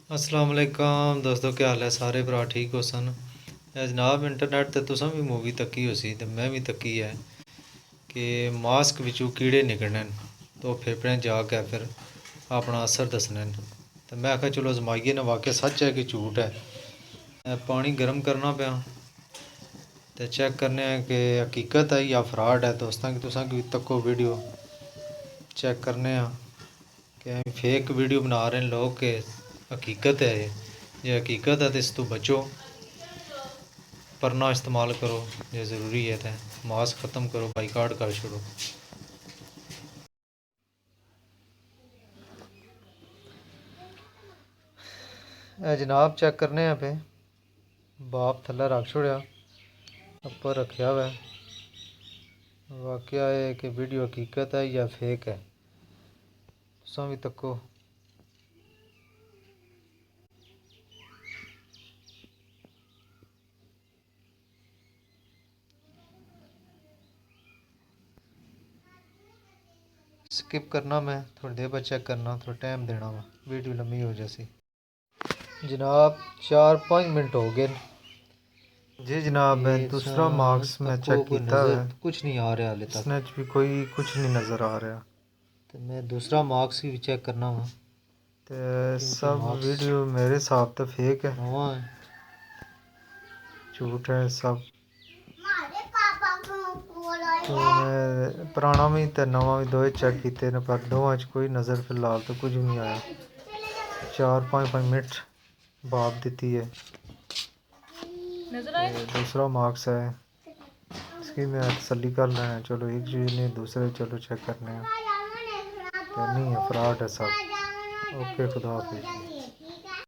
अस्सलाम वालेकुम दोस्तों, क्या हाल है? सारे भरा ठीक हो सन? जनाब इंटरनेट ते तुसां भी मूवी तक्की हो सी ते मैं भी तक्की है कि मास्क बिचू कीड़े निकलने न तो फेफड़े जाके फिर अपना असर दसने न। तो मैं आखा चलो अजमाइए ना, वाकई सच है कि झूठ है। पानी गर्म करना पाया तो चेक करने कि हकीकत है या फ्रॉड है। दोस्तों की तुसां की तक्को वीडियो चेक करने कि फेक वीडियो बना रहे हैं लोग कि हकीकत है ये हकीकत है तो इस तो बचो। परना इस्तेमाल करो जो ज़रूरी है तो मास्क ख़त्म करो, बाईकाट कर छोड़ो। जनाब चेक करने हैं पे बाप थल्ला रख छोड़िया, ऊपर रखा हुआ है। वाकया है कि वीडियो हकीकत है या फेक है, तुसां भी तक्को। स्किप करना, मैं थोड़ी देर बाद चेक करना, थोड़ा टाइम देना वा, वीडियो लंबी हो जैसी। जनाब 4-5 मिनट हो गए जी। जनाब मैं दूसरा मार्क्स में चेक किया है, कुछ नहीं आ रहा हाले तक, इसने भी कोई कुछ नहीं नज़र आ रहा। तो मैं दूसरा मार्क्स भी चेक करना वा तो सब वीडियो मेरे हिसाब तो फेक है, झूठ है सब। तो मैं पुराना भी तो नवा भी दो चेक किए न, पर दोवां च कोई नज़र फिलहाल तो कुछ भी नहीं आया। 4-5 मिनट बाप देती है। दूसरा मार्क्स है, इसकी मैं तसल्ली कर रहे हैं। चलो एक चीज़ नहीं, दूसरे चलो चेक करने हैं तो नहीं है, फ्रॉड है सब। ओके, खुदा हाफिज़।